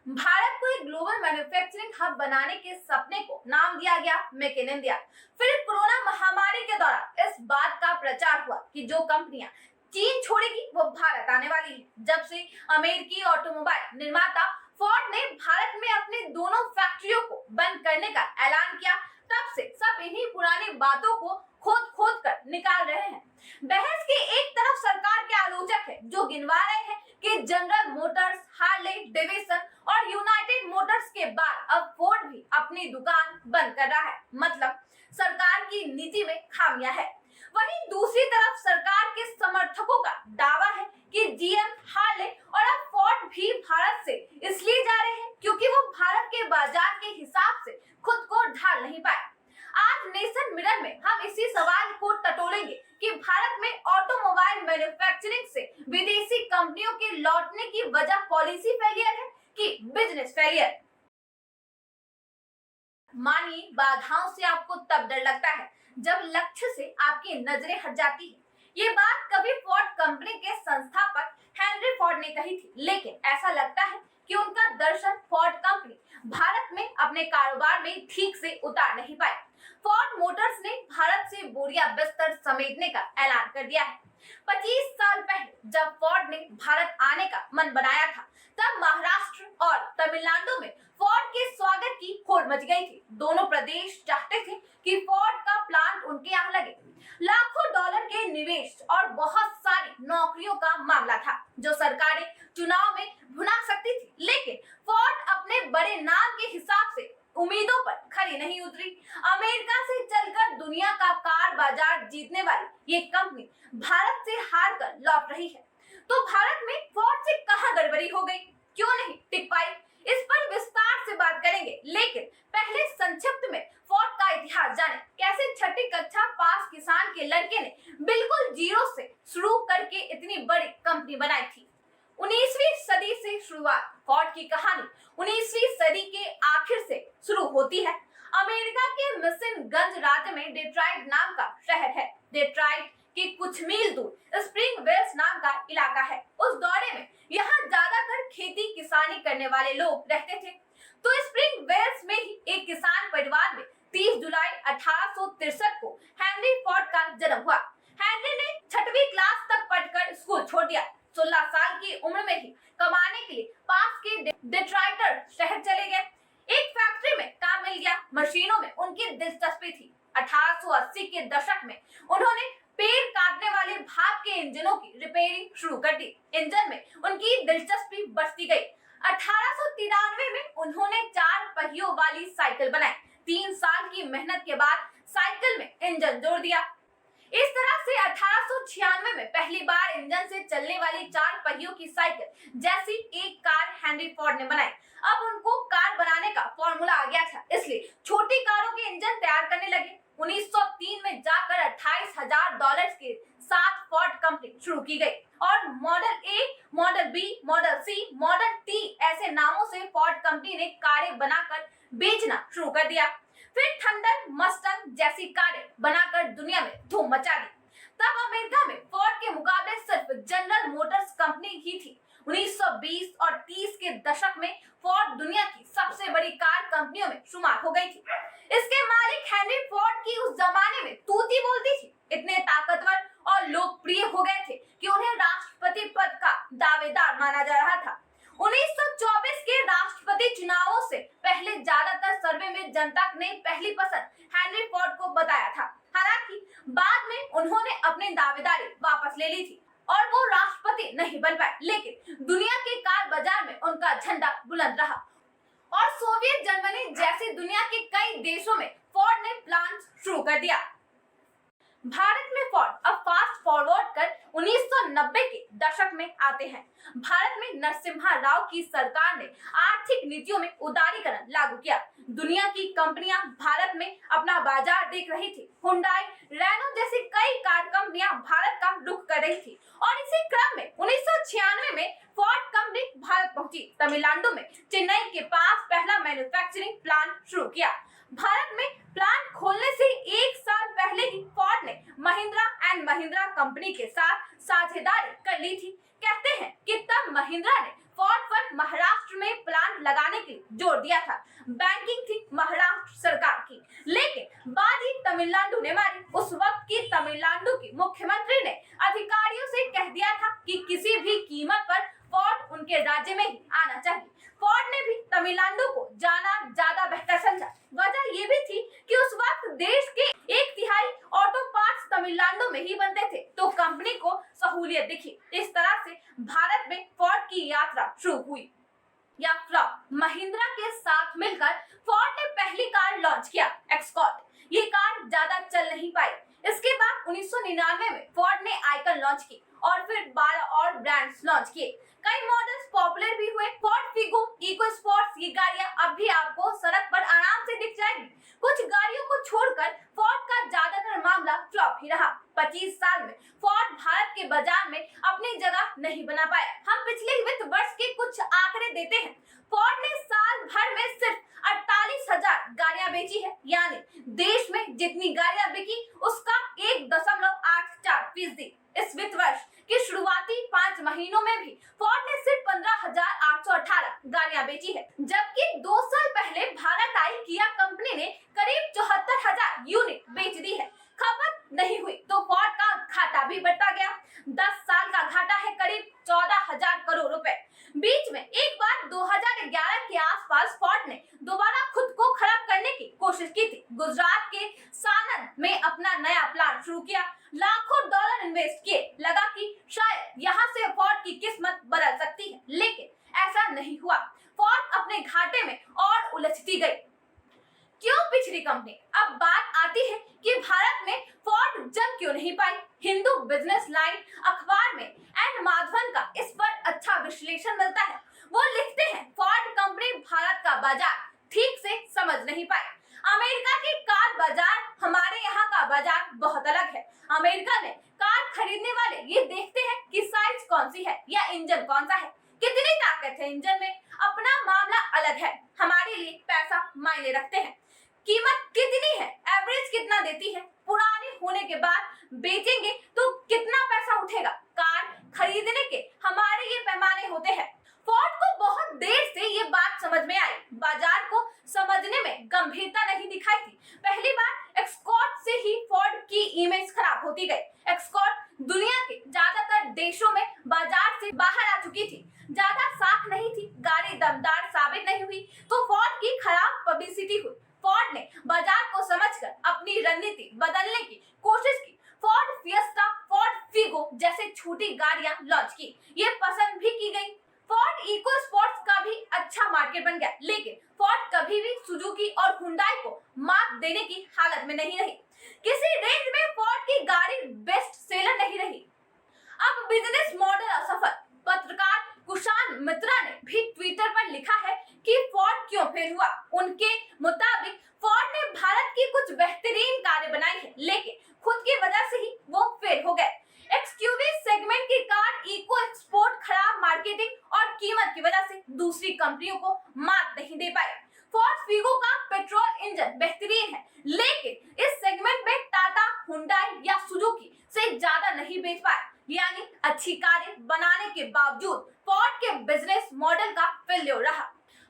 भारत को एक global manufacturing hub बनाने के सपने को नाम दिया गया मेक इन इंडिया। फिर कोरोना महामारी के दौरान इस बात का प्रचार हुआ कि जो कंपनियां चीन छोड़ेगी वो भारत आने वाली है। जब से अमेरिकी ऑटोमोबाइल निर्माता फोर्ड ने भारत में अपने दोनों फैक्ट्रियों को बंद करने का ऐलान किया, तब से सब इन्हीं पुरानी बातों को खोद खोद कर निकाल रहे हैं। बहस की एक तरफ सरकार के आलोचक है जो गिनवा रहे हैं कि जनरल मोटर्स, हार्ले डेविडसन और यूनाइटेड मोटर्स के बाद अब फोर्ड भी अपनी दुकान बंद कर रहा है। मतलब सरकार की नीति में खामियां है। वहीं दूसरी तरफ सरकार के समर्थकों का दावा है कि जीएम, हार्ले और अब फोर्ड भी भारत से इसलिए जा रहे हैं क्योंकि वो भारत के बाजार के हिसाब से खुद को ढाल नहीं पाए। आज नेशन मिरर में हम इसी सवाल को टटोलेंगे कि भारत में ऑटोमोबाइल मैन्युफैक्चरिंग से विदेशी कंपनियों के लौटने की वजह पॉलिसी फेलियर है कि बिजनेस फेलियर। मानिए, बाधाओं से आपको तब डर लगता है जब लक्ष्य से आपकी नजरें हट जाती है। ये बात कभी फोर्ड कंपनी के संस्थापक हेनरी फोर्ड ने कही थी, लेकिन ऐसा लगता है कि उनका दर्शन फोर्ड कंपनी भारत में अपने कारोबार में ठीक से उतार नहीं पाई। फोर्ड मोटर्स ने भारत से बोरिया बिस्तर समेटने का ऐलान कर दिया है। 25 साल पहले जब फोर्ड ने भारत आने का मन बनाया था, तब महाराष्ट्र और तमिलनाडु में फोर्ड के स्वागत की होड़ मच गई थी। दोनों प्रदेश चाहते थे कि फोर्ड का प्लांट उनके यहाँ लगे। लाखों डॉलर के निवेश और बहुत सारी नौकरियों का मामला था जो सरकारें चुनाव में भुना सकती थी, लेकिन फोर्ड अपने बड़े नाम के हिसाब से उम्मीदों पर खरी नहीं उतरी। अमेरिका से चलकर दुनिया का कार बाजार जीतने वाली ये कंपनी भारत से हार कर लौट रही है। तो भारत में फोर्ड से कहां गड़बड़ी हो गई, क्यों नहीं टिक पाई, इस पर विस्तार से बात करेंगे। लेकिन पहले संक्षिप्त में फोर्ड का इतिहास जाने। कैसे छठी कक्षा पास किसान के लड़के ने बिल्कुल जीरो से शुरू करके इतनी बड़ी कंपनी बनाई थी। 19वीं सदी से शुरुआत। फोर्ड की कहानी 19वीं सदी के आखिर से शुरू होती है। अमेरिका के मिशिगन राज्य में डेट्रॉइट नाम का शहर है। डेट्रॉइट के कुछ मील दूर स्प्रिंग वेल्स नाम का इलाका है। उस दौरे में यहाँ ज्यादातर खेती किसानी करने वाले लोग रहते थे। तो स्प्रिंग वेल्स में ही एक किसान परिवार में 30 जुलाई 1863 को हेनरी फोर्ड का जन्म हुआ। हेनरी ने 6वीं क्लास तक पढ़कर स्कूल छोड़ दिया। 16 साल की उम्र में ही कमाने के लिए पास के डेट्रॉइट शहर चले गए। एक फैक्ट्री में काम मिल गया। मशीनों में उनकी दिलचस्पी थी। 1880 के दशक में उन्होंने पेड़ काटने वाले भाप के इंजनों की रिपेयरिंग शुरू कर दी। इंजन में उनकी दिलचस्पी बढ़ती गई। 1893 में उन्होंने 4 पहियों वाली साइकिल बनाई। 3 साल की मेहनत के बाद साइकिल में इंजन जोड़ दिया। इस तरह से 1896 में पहली बार इंजन से चलने वाली 4 पहियों की साइकिल जैसी एक कार हेनरी फोर्ड ने बनाई। अब उनको कार बनाने का फॉर्मूला आ गया था, इसलिए छोटी कारों के इंजन तैयार करने लगे। 1903 में जाकर $28,000 के साथ फोर्ड कंपनी शुरू की गई और model A, model B, model C, model T ऐसे नामों से फोर्ड कंपनी ने कारें बनाकर बेचना शुरू कर दिया। फिर थंडर, मस्टंग जैसी कारें बनाकर दुनिया में धूम मचा दी। तब अमेरिका में फोर्ड के मुकाबले सिर्फ जनरल मोटर्स कंपनी ही थी। 1920 और 30 के दशक में फोर्ड दुनिया की सबसे बड़ी कार कंपनियों में शुमार हो गई थी। इसके मालिक हेनरी फोर्ड की उस जमाने में तूती बोलती थी। इतने ताकतवर और लोकप्रिय हो गए थे कि उन्हें राष्ट्रपति पद का दावेदार माना जा रहा था। 1924 के राष्ट्रपति चुनावों से पहले ज्यादातर सर्वे में जनता ने पहली पसंद हेनरी फोर्ड को बताया था। हालांकि बाद में उन्होंने अपनी दावेदारी वापस ले ली थी और वो राष्ट्रपति नहीं बन पाए, लेकिन दुनिया के कार बाजार में उनका झंडा बुलंद रहा और सोवियत जर्मनी जैसे दुनिया के कई देशों में फोर्ड ने प्लांट शुरू कर दिया। भारत में फोर्ड अब फास्ट फॉरवर्ड कर 1990 के दशक में आते हैं। भारत में नरसिम्हा राव की सरकार ने आर्थिक नीतियों में उदारीकरण लागू किया। दुनिया की कंपनियां भारत में अपना बाजार देख रही थी। हुंडई, रेनो जैसी कई कार कंपनियां भारत का रुख कर रही थी और इसी क्रम में 1996 में फोर्ड कंपनी भारत पहुंची। तमिलनाडु में चेन्नई के पास पहला मैन्युफैक्चरिंग प्लांट शुरू किया। भारत में प्लांट खोलने से 1 साल पहले ही फोर्ड ने महिंद्रा एंड महिंद्रा कंपनी के साथ साझेदारी कर ली थी। कहते हैं कि तब महिंद्रा ने फोर्ड पर महाराष्ट्र में प्लांट लगाने के लिए जोर दिया था। बैंकिंग थी महाराष्ट्र सरकार की, लेकिन बाजी तमिलनाडु ने मारी। उस वक्त की तमिलनाडु की मुख्यमंत्री ने अधिकारियों से कह दिया था कि किसी भी कीमत पर फोर्ड उनके राज्य में ही आना चाहिए। फोर्ड ने भी तमिलनाडु को जाना ज्यादा बेहतर समझा। वजह ये भी थी कि उस वक्त देश के 1/3 ऑटो पार्ट्स तमिलनाडु में ही बनते थे, तो कंपनी को सहूलियत दिखी। इस तरह से भारत में फोर्ड की यात्रा शुरू हुई। या फ्लॉप, महिंद्रा के साथ मिलकर फोर्ड ने पहली कार लॉन्च किया, एस्कॉर्ट। ये कार ज्यादा चल नहीं पाई। इसके बाद 1999 में फोर्ड ने आइकन लॉन्च की और फिर 12 और ब्रांड्स लॉन्च किए। कई मॉडल्स पॉपुलर भी हुए। फोर्ड फिगो, इको स्पोर्ट्स, ये गाड़ियां अब भी आपको सड़क पर आराम से दिख जाएंगी। कुछ गाड़ियों को छोड़कर फोर्ड का ज्यादातर मामला फ्लॉप ही रहा। 25 साल में फोर्ड भारत के बाजार में अपनी जगह नहीं बना पाया। हम पिछले वित्त वर्ष के कुछ आंकड़े देते हैं। फोर्ड ने साल भर में सिर्फ 48,000 गाड़ियां बेची है, यानी देश में जितनी गाड़ियां बिकी उसका 1.84%। इस वित्त वर्ष के शुरुआती 5 महीनों में भी फोर्ड ने सिर्फ 15,818 गाड़ियां बेची है, जबकि 2 साल पहले भारत आई किया कंपनी ने करीब 74,000 यूनिट बेच दी है। खपत नहीं हुई तो फोर्ड का घाटा भी बढ़ता गया। 10 साल का घाटा है करीब 14,000 करोड़ रुपए। बीच में एक बार 2011 के आसपास फोर्ड ने दोबारा खुद को खड़ा करने की कोशिश की थी। गुजरात के सानंद में अपना नया प्लांट शुरू किया, लाखों डॉलर इन्वेस्ट किए। लगा कि शायद यहाँ से फोर्ड की किस्मत बदल सकती है, लेकिन ऐसा नहीं हुआ। फोर्ड अपने घाटे में और उलझती गई। क्यों पिछड़ी कंपनी? अब बात आती है कि भारत में फोर्ड जम क्यों नहीं पाई। हिंदू बिजनेस लाइन अखबार में एन माधवन का इस पर अच्छा विश्लेषण मिलता है। वो लिखते हैं, फोर्ड कंपनी भारत का बाजार ठीक से समझ नहीं पाई। अमेरिका की कार बाजार हमारे यहाँ का बाजार बहुत अलग है। अमेरिका में कार खरीदने वाले ये देखते हैं कि साइज कौन सी है या इंजन कौन सा है, कितनी ताकत है इंजन में। अपना मामला अलग है। हमारे लिए पैसा मायने रखते हैं। कीमत कितनी है, एवरेज कितना देती है, पुरानी होने के बाद बेचेंगे तो कितना पैसा उठेगा। कार खरीदने के हमारे ये पैमाने होते हैं। फोर्ड को बहुत देर से ये बात समझ में आई। बाजार को समझने में गंभीरता नहीं दिखाई थी। पहली बार एस्कॉर्ट से ही फोर्ड की इमेज खराब होती गई। एस्कॉर्ट दुनिया के ज्यादातर देशों में बाजार से बाहर आ चुकी थी, ज्यादा साख नहीं थी, गाड़ी दमदार साबित नहीं हुई, तो फोर्ड की खराब पब्लिसिटी हुई। फोर्ड ने बाजार को समझकर अपनी रणनीति बदलने की कोशिश की। फोर्ड फिएस्टा, फोर्ड फिगो जैसे छोटी गाड़ियां लॉन्च की। ये पसंद भी की गई। फोर्ड इको स्पोर्ट्स का भी अच्छा मार्केट बन गया, लेकिन फोर्ड कभी भी सुजुकी और हुंडई को मात देने की हालत में नहीं रही। किसी रेंज में फोर्ड की गाड़ी बेस्ट सेलर नहीं रही। अब बिजनेस मॉडल असफल। पत्रकार कुशान मित्रा ने भी ट्विटर पर लिखा है कि फोर्ड क्यों फेल हुआ। उनके मुताबिक फोर्ड ने भारत की कुछ बेहतरीन कारें बनाई है, लेकिन खुद की वजह से ही वो फेल हो गए। एक्सयूवी सेगमेंट की कार इको एक्सपोर्ट खराब मार्केटिंग और कीमत की वजह से दूसरी कंपनियों को मात नहीं दे पाए। फोर्ड फिगो का पेट्रोल इंजन बेहतरीन है, लेकिन इस सेगमेंट में टाटा, हुंडई या सुजुकी से ज्यादा नहीं बेच पाए। यानी अच्छी कारें बनाने के बावजूद फोर्ड के बिजनेस मॉडल का फेल्योर रहा।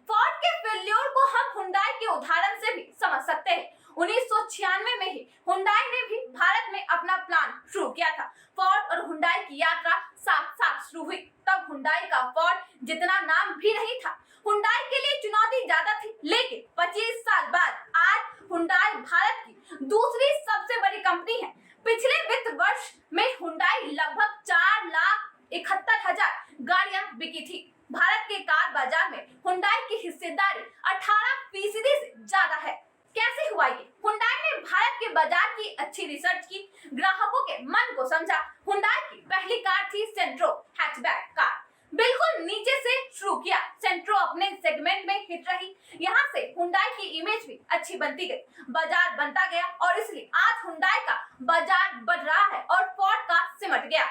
फोर्ड के फेल्योर को हम हुंडई के उदाहरण से भी समझ सकते हैं। 1996 में ही हुंडई ने भी भारत में अपना प्लान शुरू किया था। फोर्ड और हुंडई की यात्रा साथ साथ शुरू हुई। तब हुंडई का फोर्ड जितना नाम भी नहीं था। हुंडई के लिए चुनौती ज्यादा थी, लेकिन 25 साल बाद आज हुंडई भारत की दूसरी सबसे बड़ी कंपनी है। पिछले वित्त वर्ष में हुंडई लगभग 4,71,000 गाड़ियां बिकी थी। भारत के कार बाजार में हुंडई की हिस्सेदारी 18% से ज्यादा है। कैसे हुआ ये? हुंडई ने भारत के बाजार की अच्छी रिसर्च की, ग्राहकों के मन को समझा। हुंडई की पहली कार थी सेंट्रो हैचबैक कार। बिल्कुल नीचे से शुरू किया। सेंट्रो अपने सेगमेंट में हिट रही। यहाँ से हुंडई की इमेज भी अच्छी बनती गई, बाजार बनता गया और इसलिए आज हुंडई का बाजार बढ़ रहा है और फोर्ड का सिमट गया।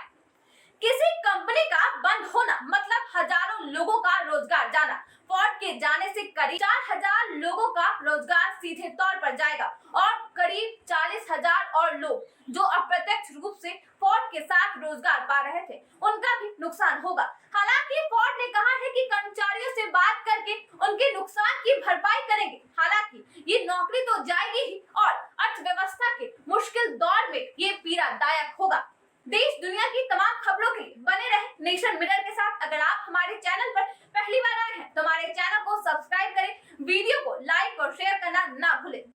किसी कंपनी का बंद होना मतलब हजारों लोगों का रोजगार जाना। फोर्ड के जाने से करीब 4,000 लोगों का रोजगार सीधे तौर पर जाएगा और करीब 40,000 और लोग जो अप्रत्यक्ष रूप से फोर्ड के साथ रोजगार पा रहे थे, उनका भी नुकसान होगा। हालांकि फोर्ड ने कहा है कि कर्मचारियों से बात करके उनके नुकसान की भरपाई करेंगे। हालांकि ये नौकरी तो जाएगी ही और अर्थव्यवस्था के मुश्किल दौर में ये पीड़ादायक होगा। देश दुनिया की तमाम खबरों के लिए बने रहे नेशन मिरर के साथ। अगर आप हमारे चैनल